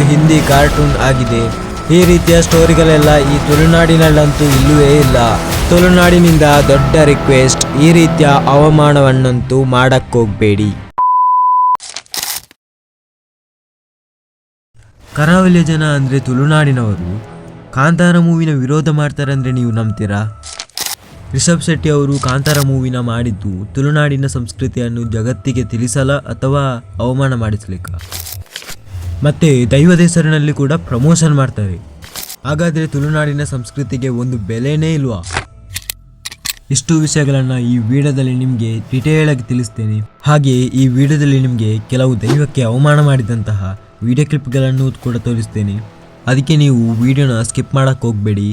Hindi cartoon ಆಗಿದೆ. ಈ ರೀತಿಯ ಸ್ಟೋರಿಗಳೆಲ್ಲ ಈ ತುಳುನಾಡಿನಲ್ಲಂತೂ ಇಲ್ಲವೇ ಇಲ್ಲ. ತುಳುನಾಡಿನಿಂದ ದೊಡ್ಡ ರಿಕ್ವೆಸ್ಟ್, ಈ ರೀತಿಯ ಅವಮಾನವನ್ನಂತೂ ಮಾಡಕ್ಕೋಗ್ಬೇಡಿ. ಕರಾವಳಿಯ ಜನ ಅಂದರೆ ತುಳುನಾಡಿನವರು ಕಾಂತಾರ ಮೂವಿನ ವಿರೋಧ ಮಾಡ್ತಾರೆ ಅಂದರೆ ನೀವು ನಂಬ್ತೀರಾ? ರಿಷಬ್ ಶೆಟ್ಟಿ ಅವರು ಕಾಂತಾರ ಮೂವಿನ ಮಾಡಿದ್ದು ತುಳುನಾಡಿನ ಸಂಸ್ಕೃತಿಯನ್ನು ಜಗತ್ತಿಗೆ ತಿಳಿಸಲ ಅಥವಾ ಅವಮಾನ ಮಾಡಿಸಲಿಕ್ಕ? ಮತ್ತು ದೈವದ ಹೆಸರಿನಲ್ಲಿ ಕೂಡ ಪ್ರಮೋಷನ್ ಮಾಡ್ತಾರೆ. ಹಾಗಾದರೆ ತುಳುನಾಡಿನ ಸಂಸ್ಕೃತಿಗೆ ಒಂದು ಬೆಲೆನೇ ಇಲ್ವಾ? ಇಷ್ಟು ವಿಷಯಗಳನ್ನು ಈ ವಿಡಿಯೋದಲ್ಲಿ ನಿಮಗೆ ಡಿಟೇಲ್ ಆಗಿ ತಿಳಿಸ್ತೇನೆ. ಹಾಗೆಯೇ ಈ ವಿಡಿಯೋದಲ್ಲಿ ನಿಮಗೆ ಕೆಲವು ದೈವಕ್ಕೆ ಅವಮಾನ ಮಾಡಿದಂತಹ ವಿಡಿಯೋ ಕ್ಲಿಪ್ಗಳನ್ನು ಕೂಡ ತೋರಿಸ್ತೇನೆ. ಅದಕ್ಕೆ ನೀವು ವಿಡಿಯೋನ ಸ್ಕಿಪ್ ಮಾಡೋಕ್ಕೆ ಹೋಗಬೇಡಿ,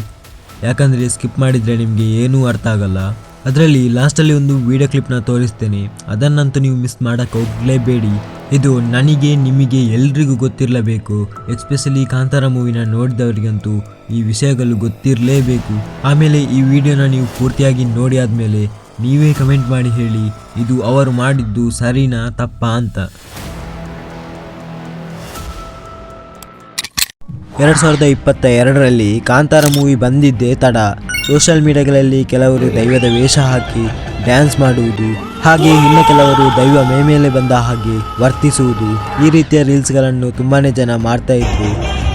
ಯಾಕಂದರೆ ಸ್ಕಿಪ್ ಮಾಡಿದರೆ ನಿಮಗೆ ಏನೂ ಅರ್ಥ ಆಗಲ್ಲ. ಅದರಲ್ಲಿ ಲಾಸ್ಟಲ್ಲಿ ಒಂದು ವಿಡಿಯೋ ಕ್ಲಿಪ್ನ ತೋರಿಸ್ತೇನೆ, ಅದನ್ನಂತೂ ನೀವು ಮಿಸ್ ಮಾಡೋಕ್ಕೆ ಹೋಗಲೇಬೇಡಿ. ಇದು ನನಗೆ ನಿಮಗೆ ಎಲ್ರಿಗೂ ಗೊತ್ತಿರಲೇಬೇಕು. ಎಸ್ಪೆಷಲಿ ಕಾಂತಾರ ಮೂವಿನ ನೋಡಿದವರಿಗಂತೂ ಈ ವಿಷಯಗಳು ಗೊತ್ತಿರಲೇಬೇಕು. ಆಮೇಲೆ ಈ ವಿಡಿಯೋನ ನೀವು ಪೂರ್ತಿಯಾಗಿ ನೋಡಿ ಆದಮೇಲೆ ನೀವೇ ಕಮೆಂಟ್ ಮಾಡಿ ಹೇಳಿ, ಇದು ಅವರು ಮಾಡಿದ್ದು ಸರಿನಾ ತಪ್ಪಾ ಅಂತ. 2022ರಲ್ಲಿ ಕಾಂತಾರ ಮೂವಿ ಬಂದಿದ್ದೇ ತಡ. ಸೋಷಿಯಲ್ ಮೀಡಿಯಾಗಳಲ್ಲಿ ಕೆಲವರು ದೈವದ ವೇಷ ಹಾಕಿ ಡ್ಯಾನ್ಸ್ ಮಾಡುವುದು, ಹಾಗೆ ಇನ್ನು ಕೆಲವರು ದೈವ ಮೇಲೆ ಬಂದ ಹಾಗೆ ವರ್ತಿಸುವುದು, ಈ ರೀತಿಯ ರೀಲ್ಸ್ಗಳನ್ನು ತುಂಬಾ ಜನ ಮಾಡ್ತಾ ಇದ್ರು.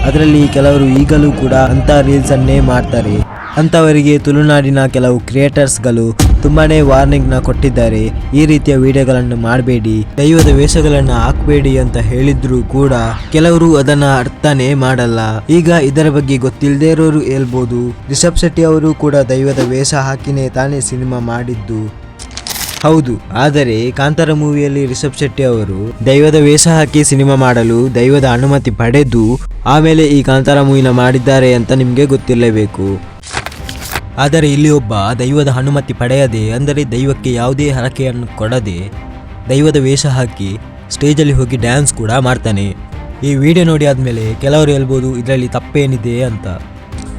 ಅದರಲ್ಲಿ ಕೆಲವರು ಈಗಲೂ ಕೂಡ ಅಂಥ ರೀಲ್ಸನ್ನೇ ಮಾಡ್ತಾರೆ. ಅಂಥವರಿಗೆ ತುಳುನಾಡಿನ ಕೆಲವು ಕ್ರಿಯೇಟರ್ಸ್ಗಳು ತುಂಬಾ ವಾರ್ನಿಂಗ್ನ ಕೊಟ್ಟಿದ್ದಾರೆ. ಈ ರೀತಿಯ ವಿಡಿಯೋಗಳನ್ನು ಮಾಡಬೇಡಿ, ದೈವದ ವೇಷಗಳನ್ನು ಹಾಕಬೇಡಿ ಅಂತ ಹೇಳಿದ್ರು ಕೂಡ ಕೆಲವರು ಅದನ್ನ ಅರ್ಥನೇ ಮಾಡಲ್ಲ. ಈಗ ಇದರ ಬಗ್ಗೆ ಗೊತ್ತಿಲ್ಲದೆ ಇರೋರು ಹೇಳ್ಬೋದು, ರಿಷಬ್ ಶೆಟ್ಟಿ ಅವರು ಕೂಡ ದೈವದ ವೇಷ ಹಾಕಿನೇ ತಾನೇ ಸಿನಿಮಾ ಮಾಡಿದ್ದು. ಹೌದು, ಆದರೆ ಕಾಂತಾರ ಮೂವಿಯಲ್ಲಿ ರಿಷಬ್ ಶೆಟ್ಟಿ ಅವರು ದೈವದ ವೇಷ ಹಾಕಿ ಸಿನಿಮಾ ಮಾಡಲು ದೈವದ ಅನುಮತಿ ಪಡೆದು ಆಮೇಲೆ ಈ ಕಾಂತಾರ ಮೂವಿನ ಮಾಡಿದ್ದಾರೆ ಅಂತ ನಿಮಗೆ ಗೊತ್ತಿರಲೇಬೇಕು. ಆದರೆ ಇಲ್ಲಿ ಒಬ್ಬ ದೈವದ ಅನುಮತಿ ಪಡೆಯದೆ, ಅಂದರೆ ದೈವಕ್ಕೆ ಯಾವುದೇ ಹರಕೆಯನ್ನು ಕೊಡದೆ ದೈವದ ವೇಷ ಹಾಕಿ ಸ್ಟೇಜಲ್ಲಿ ಹೋಗಿ ಡ್ಯಾನ್ಸ್ ಕೂಡ ಮಾಡ್ತಾನೆ. ಈ ವಿಡಿಯೋ ನೋಡಿ ಆದಮೇಲೆ ಕೆಲವರು ಹೇಳ್ಬೋದು ಇದರಲ್ಲಿ ತಪ್ಪೇನಿದೆ ಅಂತ.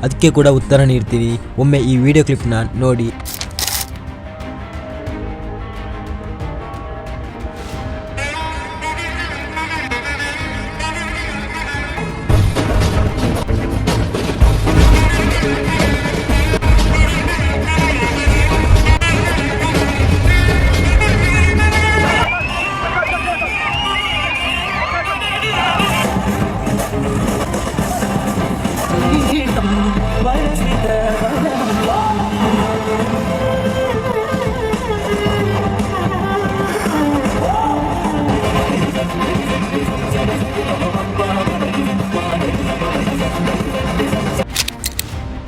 ಅದಕ್ಕೆ ಕೂಡ ಉತ್ತರ ನೀಡ್ತೀನಿ. ಒಮ್ಮೆ ಈ ವಿಡಿಯೋ ಕ್ಲಿಪ್ನ ನೋಡಿ.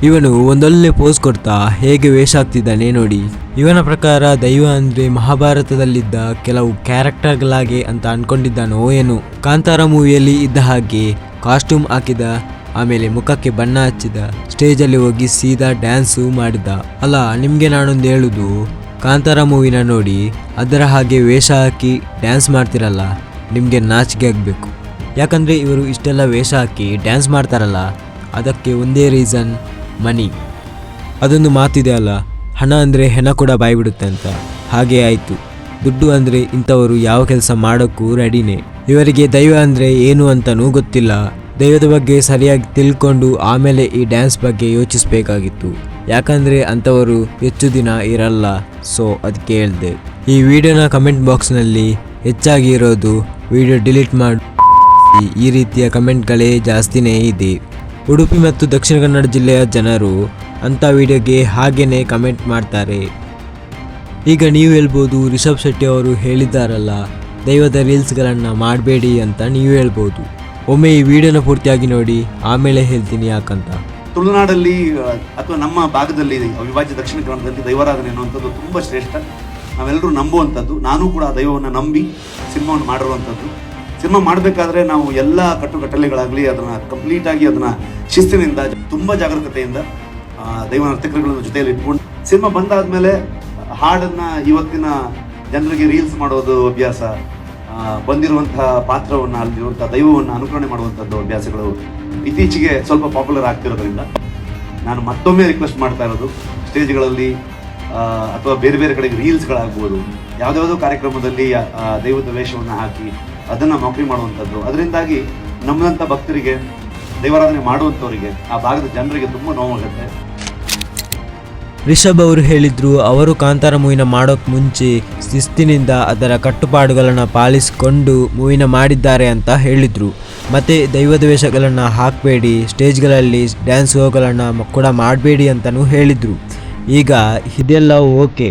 ಇವನು ಒಂದೊಳ್ಳೆ ಪೋಸ್ ಕೊಡ್ತಾ ಹೇಗೆ ವೇಷ ಆಗ್ತಿದ್ದಾನೆ ನೋಡಿ. ಇವನ ಪ್ರಕಾರ ದೈವ ಅಂದರೆ ಮಹಾಭಾರತದಲ್ಲಿದ್ದ ಕೆಲವು ಕ್ಯಾರೆಕ್ಟರ್ಗಳಾಗೆ ಅಂತ ಅನ್ಕೊಂಡಿದ್ದಾನೋ ಏನು. ಕಾಂತಾರ ಮೂವಿಯಲ್ಲಿ ಇದ್ದ ಹಾಗೆ ಕಾಸ್ಟ್ಯೂಮ್ ಹಾಕಿದ, ಆಮೇಲೆ ಮುಖಕ್ಕೆ ಬಣ್ಣ ಹಚ್ಚಿದ, ಸ್ಟೇಜಲ್ಲಿ ಹೋಗಿ ಸೀದಾ ಡ್ಯಾನ್ಸು ಮಾಡಿದ. ಅಲ್ಲ, ನಿಮಗೆ ನಾನೊಂದು ಹೇಳುದು, ಕಾಂತಾರ ಮೂವಿನ ನೋಡಿ ಅದರ ಹಾಗೆ ವೇಷ ಹಾಕಿ ಡ್ಯಾನ್ಸ್ ಮಾಡ್ತಿರಲ್ಲ, ನಿಮಗೆ ನಾಚಿಕೆ ಆಗಬೇಕು. ಯಾಕಂದರೆ ಇವರು ಇಷ್ಟೆಲ್ಲ ವೇಷ ಹಾಕಿ ಡ್ಯಾನ್ಸ್ ಮಾಡ್ತಾರಲ್ಲ, ಅದಕ್ಕೆ ಒಂದೇ ರೀಸನ್, ಮನಿ. ಅದೊಂದು ಮಾತಿದೆ ಅಲ್ಲ, ಹಣ ಅಂದರೆ ಹೆಣ ಕೂಡ ಬಾಯ್ಬಿಡುತ್ತೆ ಅಂತ. ಹಾಗೇ ಆಯಿತು. ದುಡ್ಡು ಅಂದರೆ ಇಂಥವರು ಯಾವ ಕೆಲಸ ಮಾಡೋಕ್ಕೂ ರೆಡಿನೇ. ಇವರಿಗೆ ದೈವ ಅಂದರೆ ಏನು ಅಂತಲೂ ಗೊತ್ತಿಲ್ಲ. ದೈವದ ಬಗ್ಗೆ ಸರಿಯಾಗಿ ತಿಳ್ಕೊಂಡು ಆಮೇಲೆ ಈ ಡ್ಯಾನ್ಸ್ ಬಗ್ಗೆ ಯೋಚಿಸಬೇಕಾಗಿತ್ತು. ಯಾಕಂದರೆ ಅಂಥವರು ಹೆಚ್ಚು ದಿನ ಇರಲ್ಲ. ಸೊ ಅದಕ್ಕೆ ಹೇಳಿದೆ. ಈ ವಿಡಿಯೋನ ಕಮೆಂಟ್ ಬಾಕ್ಸ್ನಲ್ಲಿ ಹೆಚ್ಚಾಗಿ ಇರೋದು ವಿಡಿಯೋ ಡಿಲೀಟ್ ಮಾಡಿ, ಈ ರೀತಿಯ ಕಮೆಂಟ್ಗಳೇ ಜಾಸ್ತಿನೇ ಇದೆ. ಉಡುಪಿ ಮತ್ತು ದಕ್ಷಿಣ ಕನ್ನಡ ಜಿಲ್ಲೆಯ ಜನರು ಅಂಥ ವಿಡಿಯೋಗೆ ಹಾಗೇನೆ ಕಮೆಂಟ್ ಮಾಡ್ತಾರೆ. ಈಗ ನೀವು ಹೇಳ್ಬೋದು, ರಿಷಬ್ ಶೆಟ್ಟಿ ಅವರು ಹೇಳಿದ್ದಾರಲ್ಲ ದೈವದ ರೀಲ್ಸ್ಗಳನ್ನು ಮಾಡಬೇಡಿ ಅಂತ ನೀವು ಹೇಳ್ಬೋದು. ಒಮ್ಮೆ ಈ ವಿಡಿಯೋನ ಪೂರ್ತಿಯಾಗಿ ನೋಡಿ, ಆಮೇಲೆ ಹೇಳ್ತೀನಿ ಯಾಕಂತ. ತುಳುನಾಡಲ್ಲಿ ಅಥವಾ ನಮ್ಮ ಭಾಗದಲ್ಲಿ ಅವಿಭಾಜ್ಯ ದಕ್ಷಿಣ ಕನ್ನಡದಲ್ಲಿ ದೈವಾರಾಧನೆ ಅನ್ನುವಂಥದ್ದು ತುಂಬ ಶ್ರೇಷ್ಠ. ನಾವೆಲ್ಲರೂ ನಂಬುವಂಥದ್ದು. ನಾನು ಕೂಡ ಆ ದೈವವನ್ನು ನಂಬಿ ಸಿನಿಮಾವನ್ನು ಮಾಡಿರುವಂಥದ್ದು. ಸಿನಿಮಾ ಮಾಡಬೇಕಾದ್ರೆ ನಾವು ಎಲ್ಲ ಕಟ್ಟುಕಟ್ಟಲೆಗಳಾಗಲಿ ಅದನ್ನು ಕಂಪ್ಲೀಟಾಗಿ ಅದನ್ನು ಶಿಸ್ತಿನಿಂದ ತುಂಬ ಜಾಗರೂಕತೆಯಿಂದ ದೈವ ನರ್ತಕರುಗಳ ಜೊತೆಯಲ್ಲಿ ಇಟ್ಕೊಂಡು ಸಿನಿಮಾ ಬಂದಾದಮೇಲೆ ಹಾಡನ್ನು ಇವತ್ತಿನ ಜನರಿಗೆ ರೀಲ್ಸ್ ಮಾಡೋದು ಅಭ್ಯಾಸ, ಬಂದಿರುವಂತಹ ಪಾತ್ರವನ್ನು, ಅಲ್ಲಿರುವಂಥ ದೈವವನ್ನು ಅನುಕರಣೆ ಮಾಡುವಂಥದ್ದು ಅಭ್ಯಾಸಗಳು ಇತ್ತೀಚೆಗೆ ಸ್ವಲ್ಪ ಪಾಪ್ಯುಲರ್ ಆಗ್ತಿರೋದ್ರಿಂದ ನಾನು ಮತ್ತೊಮ್ಮೆ ರಿಕ್ವೆಸ್ಟ್ ಮಾಡ್ತಾ ಇರೋದು, ಸ್ಟೇಜ್ಗಳಲ್ಲಿ ಅಥವಾ ಬೇರೆ ಬೇರೆ ಕಡೆಗೆ ರೀಲ್ಸ್ಗಳಾಗ್ಬೋದು, ಯಾವುದ್ಯಾವುದೋ ಕಾರ್ಯಕ್ರಮದಲ್ಲಿ ದೈವದ ವೇಷವನ್ನು ಹಾಕಿ ಅದನ್ನು ಮೌಕ್ರಿ ಮಾಡುವಂಥದ್ದು, ಅದರಿಂದಾಗಿ ನಮ್ಮಂಥ ಭಕ್ತರಿಗೆ, ದೈವಾರಾಧನೆ ಮಾಡುವಂಥವರಿಗೆ, ಆ ಭಾಗದ ಜನರಿಗೆ ತುಂಬ ನೋವಾಗುತ್ತೆ. ರಿಷಬ್ ಅವರು ಹೇಳಿದ್ರು, ಅವರು ಕಾಂತಾರ ಮೂವಿನ ಮಾಡೋಕ್ಕೆ ಮುಂಚೆ ಶಿಸ್ತಿನಿಂದ ಅದರ ಕಟ್ಟುಪಾಡುಗಳನ್ನು ಪಾಲಿಸಿಕೊಂಡು ಮೂವಿನ ಮಾಡಿದ್ದಾರೆ ಅಂತ ಹೇಳಿದರು. ಮತ್ತು ದೈವದ ವೇಷಗಳನ್ನು ಹಾಕಬೇಡಿ, ಸ್ಟೇಜ್ಗಳಲ್ಲಿ ಡ್ಯಾನ್ಸ್ ಶೋಗಳನ್ನು ಕೂಡ ಮಾಡಬೇಡಿ ಅಂತಲೂ ಹೇಳಿದರು. ಈಗ ಇದೆಲ್ಲ ಓಕೆ,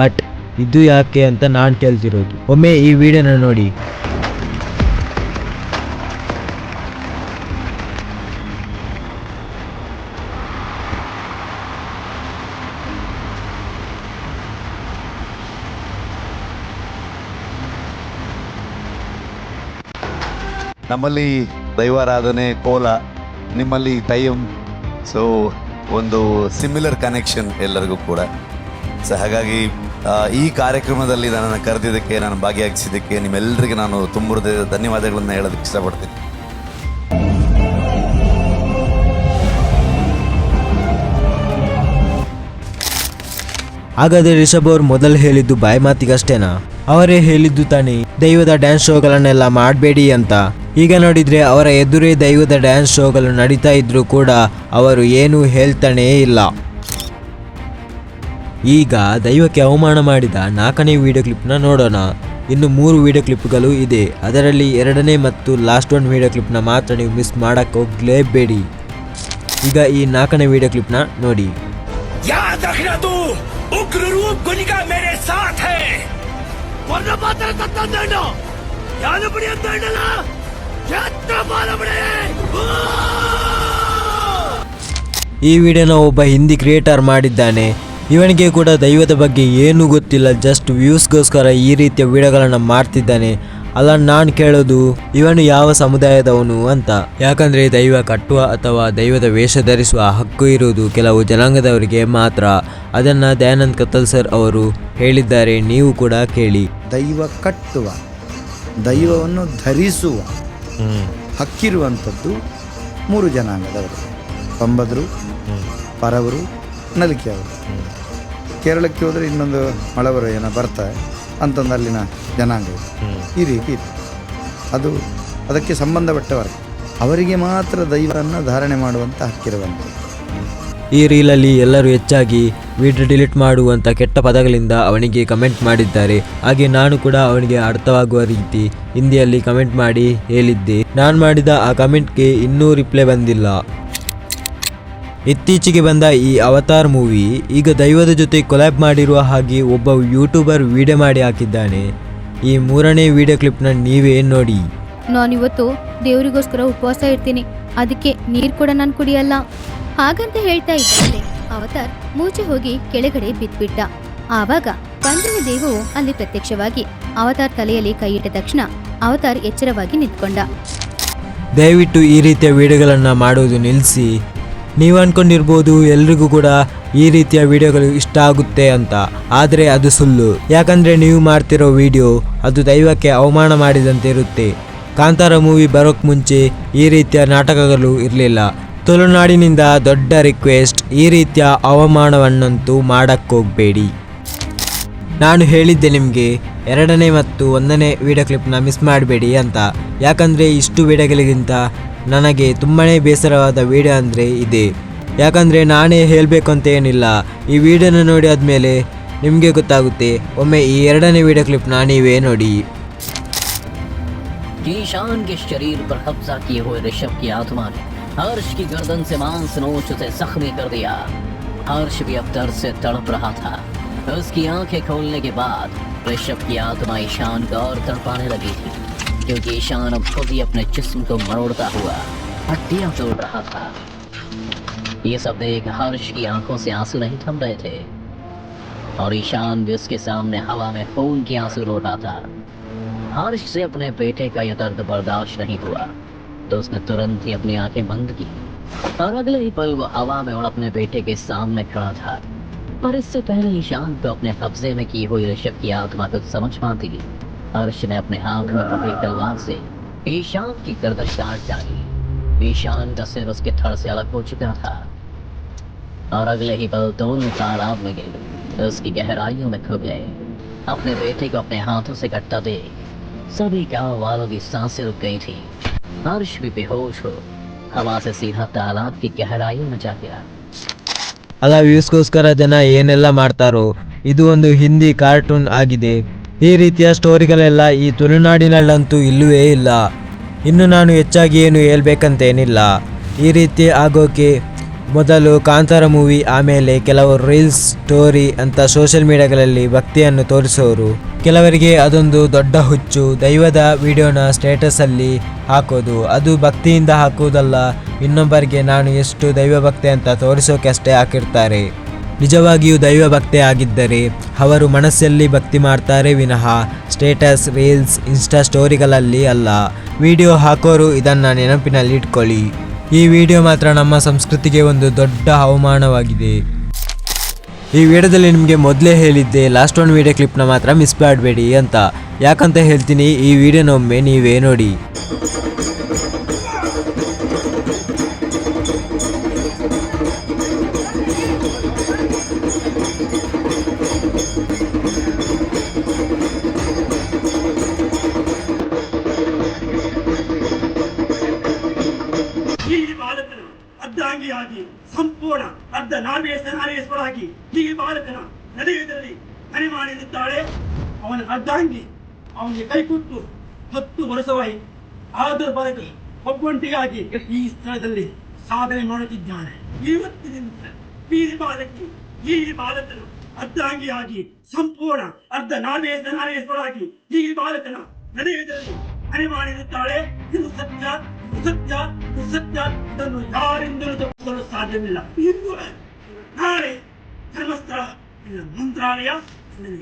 ಬಟ್ ಇದು ಯಾಕೆ ಅಂತ ನಾನು ಕೇಳ್ತಿರೋದು. ಒಮ್ಮೆ ಈ ವಿಡಿಯೋನ ನೋಡಿ. ನಮ್ಮಲ್ಲಿ ದೈವಾರಾಧನೆ, ಕೋಲ, ನಿಮ್ಮಲ್ಲಿ ಟೈಮ್, ಸೊ ಒಂದು ಸಿಮಿಲರ್ ಕನೆಕ್ಷನ್ ಎಲ್ಲರಿಗೂ ಕೂಡ. ಸೊ ಹಾಗಾಗಿ ಈ ಕಾರ್ಯಕ್ರಮದಲ್ಲಿ ನನ್ನನ್ನು ಕರೆದಿದ್ದಕ್ಕೆ, ನಾನು ಭಾಗಿಯಾಗಿಸಿದ್ದಕ್ಕೆ ನಿಮ್ಮೆಲ್ಲರಿಗೆ ನಾನು ತುಂಬ ಹೃದಯದ ಧನ್ಯವಾದಗಳನ್ನು ಹೇಳೋದಕ್ಕೆ ಇಷ್ಟಪಡ್ತೀನಿ. ಹಾಗಾದರೆ ರಿಷಬ್ ಅವರು ಮೊದಲು ಹೇಳಿದ್ದು ಬಾಯಿ ಮಾತಿಗಷ್ಟೇನಾ? ಅವರೇ ಹೇಳಿದ್ದು ತಾನೇ ದೈವದ ಡ್ಯಾನ್ಸ್ ಶೋಗಳನ್ನೆಲ್ಲ ಮಾಡಬೇಡಿ ಅಂತ. ಈಗ ನೋಡಿದರೆ ಅವರ ಎದುರೇ ದೈವದ ಡ್ಯಾನ್ಸ್ ಶೋಗಳು ನಡೀತಾ ಇದ್ರೂ ಕೂಡ ಅವರು ಏನೂ ಹೇಳ್ತಾನೇ ಇಲ್ಲ. ಈಗ ದೈವಕ್ಕೆ ಅವಮಾನ ಮಾಡಿದ 4ನೇ ವಿಡಿಯೋ ಕ್ಲಿಪ್ನ ನೋಡೋಣ. ಇನ್ನು 3 ವಿಡಿಯೋ ಕ್ಲಿಪ್ಗಳು ಇದೆ. ಅದರಲ್ಲಿ 2ನೇ ಮತ್ತು ಲಾಸ್ಟ್ 1 ವಿಡಿಯೋ ಕ್ಲಿಪ್ನ ಮಾತ್ರ ನೀವು ಮಿಸ್ ಮಾಡಕ್ಕೆ ಹೋಗಲೇಬೇಡಿ. ಈಗ ಈ 4ನೇ ವಿಡಿಯೋ ಕ್ಲಿಪ್ನ ನೋಡಿ. याद रखना, तू उग्र रूप गुनिका मेरे साथ है, वरना मात्र तत्तंदंड याद पड़ी अंदंडला यात्रा बालबड़े. ಈ ವಿಡಿಯೋನ ಒಬ್ಬ ಹಿಂದಿ ಕ್ರಿಯೇಟರ್ ಮಾಡಿದ್ದಾನೆ. ಇವನಿಗೆ ಕೂಡ ದೈವದ ಬಗ್ಗೆ ಏನೂ ಗೊತ್ತಿಲ್ಲ, ಜಸ್ಟ್ ವ್ಯೂಸ್ಗೋಸ್ಕರ ಈ ರೀತಿಯ ವಿಡಿಯೋಗಳನ್ನು ಮಾಡ್ತಿದ್ದಾನೆ. ಅಲ್ಲ, ನಾನು ಕೇಳೋದು ಇವನು ಯಾವ ಸಮುದಾಯದವನು ಅಂತ. ಯಾಕಂದರೆ ದೈವ ಕಟ್ಟುವ ಅಥವಾ ದೈವದ ವೇಷ ಧರಿಸುವ ಹಕ್ಕು ಇರುವುದು ಕೆಲವು ಜನಾಂಗದವರಿಗೆ ಮಾತ್ರ. ಅದನ್ನು ದಯಾನಂದ್ ಕತ್ತಲ್ ಸರ್ ಅವರು ಹೇಳಿದ್ದಾರೆ, ನೀವು ಕೂಡ ಕೇಳಿ. ದೈವ ಕಟ್ಟುವ, ದೈವವನ್ನು ಧರಿಸುವ ಹಕ್ಕಿರುವಂಥದ್ದು 3 ಜನಾಂಗದವರು: ಪಂಬದರು, ಪರವರು, ನಲಿಕೆಯವರು. ಕೇರಳಕ್ಕೆ ಹೋದರೆ ಇನ್ನೊಂದು ಮಳವರು ಏನೋ ಬರ್ತಾರೆ ಅಂತಂದು ಅಲ್ಲಿನ ಜನಾಂಗ ಈ ರೀತಿ ಇದೆ. ಅದಕ್ಕೆ ಸಂಬಂಧಪಟ್ಟವರು, ಅವರಿಗೆ ಮಾತ್ರ ದೈವವನ್ನು ಧಾರಣೆ ಮಾಡುವಂಥ ಹಕ್ಕಿರುವಂಥದ್ದು. ಈ ರೀಲಲ್ಲಿ ಎಲ್ಲರೂ ಹೆಚ್ಚಾಗಿ ವಿಡಿಯೋ ಡಿಲೀಟ್ ಮಾಡುವಂಥ ಕೆಟ್ಟ ಪದಗಳಿಂದ ಅವನಿಗೆ ಕಮೆಂಟ್ ಮಾಡಿದ್ದಾರೆ. ಹಾಗೆ ನಾನು ಕೂಡ ಅವನಿಗೆ ಅರ್ಥವಾಗುವ ರೀತಿ ಹಿಂದಿಯಲ್ಲಿ ಕಮೆಂಟ್ ಮಾಡಿ ಹೇಳಿದ್ದೆ. ನಾನು ಮಾಡಿದ ಆ ಕಮೆಂಟ್ಗೆ ಇನ್ನೂ ರಿಪ್ಲೈ ಬಂದಿಲ್ಲ. ಇತ್ತೀಚೆಗೆ ಬಂದ ಈ ಅವತಾರ್ ಮೂವಿ ಈಗ ದೈವದ ಜೊತೆ ಕೊಲ್ಯಾಬ್ ಮಾಡಿರುವ ಹಾಗೆ ಒಬ್ಬ ಯೂಟ್ಯೂಬರ್ ವಿಡಿಯೋ ಮಾಡಿ ಹಾಕಿದ್ದಾನೆ. ಈ 3ನೇ ವಿಡಿಯೋ ಕ್ಲಿಪ್ನ ನೀವೇ ನೋಡಿ. ನಾನಿವತ್ತು ದೇವರಿಗೋಸ್ಕರ ಉಪವಾಸ ಇರ್ತೀನಿ, ಅದಕ್ಕೆ ನೀರು ಕೂಡ ನಾನು ಕುಡಿಯಲ್ಲ ಹಾಗಂತ ಹೇಳ್ತಾ ಇದ್ದಂತೆ ಅವತಾರ್ ಮೂಚೆ ಹೋಗಿ ಕೆಳಗಡೆ ಬಿದ್ಬಿಟ್ಟ. ಆವಾಗ ಪಂಚಮ ದೇವು ಅಲ್ಲಿ ಪ್ರತ್ಯಕ್ಷವಾಗಿ ಅವತಾರ್ ತಲೆಯಲ್ಲಿ ಕೈ ಇಟ್ಟ ತಕ್ಷಣ ಅವತಾರ್ ಎಚ್ಚರವಾಗಿ ನಿಂತ್ಕೊಂಡ. ದಯವಿಟ್ಟು ಈ ರೀತಿಯ ವಿಡಿಯೋಗಳನ್ನು ಮಾಡೋದು ನಿಲ್ಲಿಸಿ. ನೀವು ಅಂದ್ಕೊಂಡಿರ್ಬೋದು ಎಲ್ರಿಗೂ ಕೂಡ ಈ ರೀತಿಯ ವಿಡಿಯೋಗಳು ಇಷ್ಟ ಆಗುತ್ತೆ ಅಂತ, ಆದರೆ ಅದು ಸುಳ್ಳು. ಯಾಕಂದರೆ ನೀವು ಮಾಡ್ತಿರೋ ವಿಡಿಯೋ ಅದು ದೈವಕ್ಕೆ ಅವಮಾನ ಮಾಡಿದಂತೆ ಇರುತ್ತೆ. ಕಾಂತಾರ ಮೂವಿ ಬರೋಕ್ಕೆ ಮುಂಚೆ ಈ ರೀತಿಯ ನಾಟಕಗಳು ಇರಲಿಲ್ಲ. ತುಳುನಾಡಿನಿಂದ ದೊಡ್ಡ ರಿಕ್ವೆಸ್ಟ್, ಈ ರೀತಿಯ ಅವಮಾನವನ್ನಂತೂ ಮಾಡೋಕ್ಕೋಗಬೇಡಿ. ನಾನು ಹೇಳಿದ್ದೆ ನಿಮಗೆ 2ನೇ ಮತ್ತು 1ನೇ ವಿಡಿಯೋ ಕ್ಲಿಪ್ನ ಮಿಸ್ ಮಾಡಬೇಡಿ ಅಂತ. ಯಾಕಂದರೆ ಇಷ್ಟು ವಿಡಿಯೋಗಳಿಗಿಂತ ನನಗೆ ತುಂಬಾ ಬೇಸರವಾದ ವಿಡಿಯೋ ಅಂದರೆ ಇದೆ. ಯಾಕಂದರೆ ನಾನೇ ಹೇಳಬೇಕು ಅಂತ ಏನಿಲ್ಲ, ಈ ವಿಡಿಯೋನ ನೋಡಿ ಆದಮೇಲೆ ನಿಮಗೆ ಗೊತ್ತಾಗುತ್ತೆ. ಒಮ್ಮೆ ಈ 2ನೇ ವಿಡಿಯೋ ಕ್ಲಿಪ್ನ ನೀವೇ ನೋಡಿ. ईशान के शरीर पर कब्जा किए हुए ऋषभ की आत्मा ने हर्ष की गर्दन से मांस नोच उसे जख्मी कर दिया। हर्ष भी अब दर्द से तड़प रहा था। उसकी आंखें खोलने के बाद ऋषभ की आत्मा ईशान का और तड़पाने लगी थी, क्योंकि ईशान अब खुद ही अपने जिस्म को मरोड़ता हुआ हड्डियां तोड़ रहा था। ये सब देख हर्ष की आंखों से आंसू नहीं थम रहे थे और ईशान भी उसके सामने हवा में खून के आंसू रो रहा था। हर्ष से अपने बेटे का यह दर्द बर्दाश्त नहीं हुआ तो उसने तुरंत ही अपनी आंखें बंद की और अगले ही पल वो हवा में और अपने बेटे के सामने खड़ा था। पर इससे पहले ईशान को अपने कब्जे में की हुई ऋषभ की आत्मा को समझ पाती, हर्ष ने अपने हाथ में पकड़ी तलवार से ईशान की गर्दन काट डाली। ईशान का सिर उसके धड़ से अलग हो चुका था और अगले ही पल दोनों तालाब में गए, उसकी गहराइयों में खो गए। अपने बेटे को अपने हाथों से कटता देख सभी गांव वालों की सांसें रुक गई थी। हर्ष भी बेहोश हो हवा से सीधा तालाब की गहराइयों में जा गिरा। ಅಲ್ಲ, ವ್ಯೂಸ್ಗೋಸ್ಕರ ಜನ ಏನೆಲ್ಲ ಮಾಡ್ತಾರೋ. ಇದು ಒಂದು ಹಿಂದಿ ಕಾರ್ಟೂನ್ ಆಗಿದೆ. ಈ ರೀತಿಯ ಸ್ಟೋರಿಗಳೆಲ್ಲ ಈ ತುಳುನಾಡಿನಲ್ಲಂತೂ ಇಲ್ಲವೇ ಇಲ್ಲ. ಇನ್ನು ನಾನು ಹೆಚ್ಚಾಗಿ ಏನು ಹೇಳ್ಬೇಕಂತೇನಿಲ್ಲ. ಈ ರೀತಿ ಆಗೋಕೆ ಮೊದಲು ಕಾಂತಾರ ಮೂವಿ, ಆಮೇಲೆ ಕೆಲವರು ರೀಲ್ಸ್, ಸ್ಟೋರಿ ಅಂತ ಸೋಷಿಯಲ್ ಮೀಡಿಯಾಗಳಲ್ಲಿ ಭಕ್ತಿಯನ್ನು ತೋರಿಸೋರು. ಕೆಲವರಿಗೆ ಅದೊಂದು ದೊಡ್ಡ ಹುಚ್ಚು, ದೈವದ ವಿಡಿಯೋನ ಸ್ಟೇಟಸಲ್ಲಿ ಹಾಕೋದು. ಅದು ಭಕ್ತಿಯಿಂದ ಹಾಕುವುದಲ್ಲ, ಇನ್ನೊಬ್ಬರಿಗೆ ನಾನು ಎಷ್ಟು ದೈವ ಭಕ್ತಿ ಅಂತ ತೋರಿಸೋಕೆ ಅಷ್ಟೇ ಹಾಕಿರ್ತಾರೆ. ನಿಜವಾಗಿಯೂ ದೈವ ಭಕ್ತಿ ಆಗಿದ್ದರೆ ಅವರು ಮನಸ್ಸಲ್ಲಿ ಭಕ್ತಿ ಮಾಡ್ತಾರೆ ವಿನಃ ಸ್ಟೇಟಸ್, ರೀಲ್ಸ್, ಇನ್ಸ್ಟಾ ಸ್ಟೋರಿಗಳಲ್ಲಿ ಅಲ್ಲ. ವಿಡಿಯೋ ಹಾಕೋರು ಇದನ್ನು ನೆನಪಿನಲ್ಲಿ ಇಟ್ಕೊಳ್ಳಿ. ಈ ವಿಡಿಯೋ ಮಾತ್ರ ನಮ್ಮ ಸಂಸ್ಕೃತಿಗೆ ಒಂದು ದೊಡ್ಡ ಅವಮಾನವಾಗಿದೆ. ಈ ವಿಡಿಯೋದಲ್ಲಿ ನಿಮಗೆ ಮೊದಲೇ ಹೇಳಿದ್ದೆ, ಲಾಸ್ಟ್ ಒಂದು ವಿಡಿಯೋ ಕ್ಲಿಪ್ನ ಮಾತ್ರ ಮಿಸ್ ಮಾಡಬೇಡಿ ಅಂತ. ಯಾಕಂತ ಹೇಳ್ತೀನಿ, ಈ ವಿಡಿಯೋನೊಮ್ಮೆ ನೀವೇ ನೋಡಿ. ಈ ಬಾಲಕನು ಅರ್ಧಾಂಗಿಯಾಗಿ ಸಂಪೂರ್ಣ ಅರ್ಧ ನಾರ್ವೇಶ್ವರಾಗಿ ಈ ಬಾಲಕನ ನಡೆಯುವುದರಲ್ಲಿ ಮನೆ ಮಾಡಿರುತ್ತಾಳೆ. ಅವನ ಅರ್ಧಾಂಗಿ ಅವನಿಗೆ ಕೈಕೊಟ್ಟು 10 ವರ್ಷವಾಯಿ. ಆದರೂ ಬಾಲಕ ಒಬ್ಬೊಂಟಿಗಾಗಿ ಈ ಸ್ಥಳದಲ್ಲಿ ಸಾಧನೆ ಮಾಡುತ್ತಿದ್ದಾನೆ. ಇವತ್ತಿನಿಂದ ಈ ಬಾಲಕನು ಅರ್ಧಾಂಗಿಯಾಗಿ ಸಂಪೂರ್ಣ ಅರ್ಧ ನಾರ್ವೇಶ್ವರಾಗಿ ಈ ಬಾಲಕನ ನಡೆಯುವುದರಲ್ಲಿ ಮನೆ ಮಾಡಿರುತ್ತಾಳೆ. ಇದು ಸತ್ಯ, ಸತ್ಯ, ಸತ್ಯ. ಇದನ್ನು ಯಾರಿಂದಲೂ ತಪ್ಪಿಸಲು ಸಾಧ್ಯವಿಲ್ಲ. ಇಂದು ನಾಳೆ ಧರ್ಮಸ್ಥಳ, ಮಂತ್ರಾಲಯ,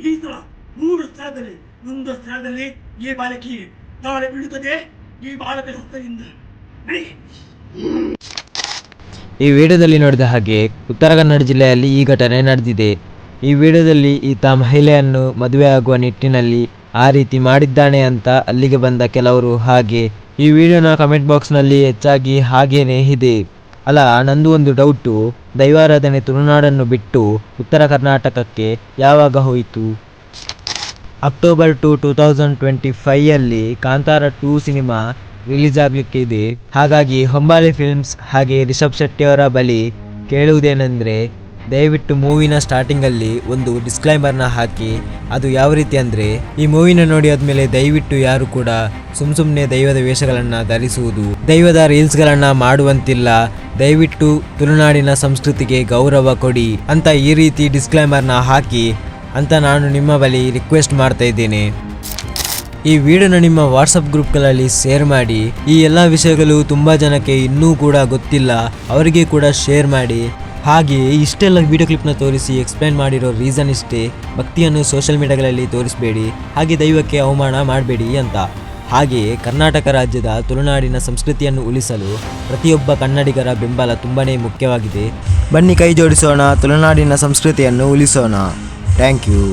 ಈ ಸ್ಥಳ 3 ಸ್ಥಳದಲ್ಲಿ, ಒಂದು ಸ್ಥಳದಲ್ಲಿ ಈ ಬಾಲಕಿಗೆ ನಾಳೆ ಬೀಳುತ್ತದೆ. ಈ ಬಾಲಕ ಹಸ್ತದಿಂದ ಈ ವಿಡಿಯೋದಲ್ಲಿ ನೋಡಿದ ಹಾಗೆ ಉತ್ತರ ಕನ್ನಡ ಜಿಲ್ಲೆಯಲ್ಲಿ ಈ ಘಟನೆ ನಡೆದಿದೆ. ಈ ವಿಡಿಯೋದಲ್ಲಿ ಈತ ಮಹಿಳೆಯನ್ನು ಮದುವೆ ಆಗುವ ನಿಟ್ಟಿನಲ್ಲಿ ಆ ರೀತಿ ಮಾಡಿದ್ದಾನೆ ಅಂತ ಅಲ್ಲಿಗೆ ಬಂದ ಕೆಲವರು. ಹಾಗೆ ಈ ವಿಡಿಯೋನ ಕಮೆಂಟ್ ಬಾಕ್ಸ್ನಲ್ಲಿ ಹೆಚ್ಚಾಗಿ ಹಾಗೇನೇ ಇದೆ. ಅಲ್ಲ, ನಂದು ಒಂದು ಡೌಟು, ದೈವಾರಾಧನೆ ತುಳುನಾಡನ್ನು ಬಿಟ್ಟು ಉತ್ತರ ಕರ್ನಾಟಕಕ್ಕೆ ಯಾವಾಗ ಹೋಯಿತು? ಅಕ್ಟೋಬರ್ 2, 2025 ಕಾಂತಾರ 2 ಸಿನಿಮಾ ರಿಲೀಸ್ ಆಗಲಿಕ್ಕೆ ಇದೆ. ಹಾಗಾಗಿ ಹೊಂಬಾಳೆ ಫಿಲ್ಮ್ಸ್ ಹಾಗೆ ರಿಷಬ್ ಶೆಟ್ಟಿಯವರ ಬಳಿ ಕೇಳುವುದೇನೆಂದರೆ, ದಯವಿಟ್ಟು ಮೂವಿನ ಸ್ಟಾರ್ಟಿಂಗಲ್ಲಿ ಒಂದು ಡಿಸ್ಕ್ಲೈಮರ್ನ ಹಾಕಿ. ಅದು ಯಾವ ರೀತಿ ಅಂದರೆ, ಈ ಮೂವಿನ ನೋಡಿ ಆದಮೇಲೆ ದಯವಿಟ್ಟು ಯಾರು ಕೂಡ ಸುಮ್ಮನೆ ದೈವದ ವೇಷಗಳನ್ನು ಧರಿಸುವುದು, ದೈವದ ರೀಲ್ಸ್ಗಳನ್ನು ಮಾಡುವಂತಿಲ್ಲ. ದಯವಿಟ್ಟು ತುಳುನಾಡಿನ ಸಂಸ್ಕೃತಿಗೆ ಗೌರವ ಕೊಡಿ ಅಂತ ಈ ರೀತಿ ಡಿಸ್ಕ್ಲೈಮರ್ನ ಹಾಕಿ ಅಂತ ನಾನು ನಿಮ್ಮ ಬಳಿ ರಿಕ್ವೆಸ್ಟ್ ಮಾಡ್ತಾ ಇದ್ದೇನೆ. ಈ ವಿಡಿಯೋನ ನಿಮ್ಮ ವಾಟ್ಸಪ್ ಗ್ರೂಪ್ಗಳಲ್ಲಿ ಶೇರ್ ಮಾಡಿ. ಈ ಎಲ್ಲ ವಿಷಯಗಳು ತುಂಬ ಜನಕ್ಕೆ ಇನ್ನೂ ಕೂಡ ಗೊತ್ತಿಲ್ಲ, ಅವರಿಗೆ ಕೂಡ ಶೇರ್ ಮಾಡಿ. ಹಾಗೆಯೇ ಇಷ್ಟೆಲ್ಲ ವಿಡಿಯೋ ಕ್ಲಿಪ್ನ ತೋರಿಸಿ ಎಕ್ಸ್ಪ್ಲೈನ್ ಮಾಡಿರೋ ರೀಸನ್ ಇಷ್ಟೇ, ಭಕ್ತಿಯನ್ನು ಸೋಷಿಯಲ್ ಮೀಡಿಯಾಗಳಲ್ಲಿ ತೋರಿಸಬೇಡಿ, ಹಾಗೆ ದೈವಕ್ಕೆ ಅವಮಾನ ಮಾಡಬೇಡಿ ಅಂತ. ಹಾಗೆಯೇ ಕರ್ನಾಟಕ ರಾಜ್ಯದ ತುಳುನಾಡಿನ ಸಂಸ್ಕೃತಿಯನ್ನು ಉಳಿಸಲು ಪ್ರತಿಯೊಬ್ಬ ಕನ್ನಡಿಗರ ಬೆಂಬಲ ತುಂಬಾ ಮುಖ್ಯವಾಗಿದೆ. ಬನ್ನಿ ಕೈ ಜೋಡಿಸೋಣ, ತುಳುನಾಡಿನ ಸಂಸ್ಕೃತಿಯನ್ನು ಉಳಿಸೋಣ. Thank you.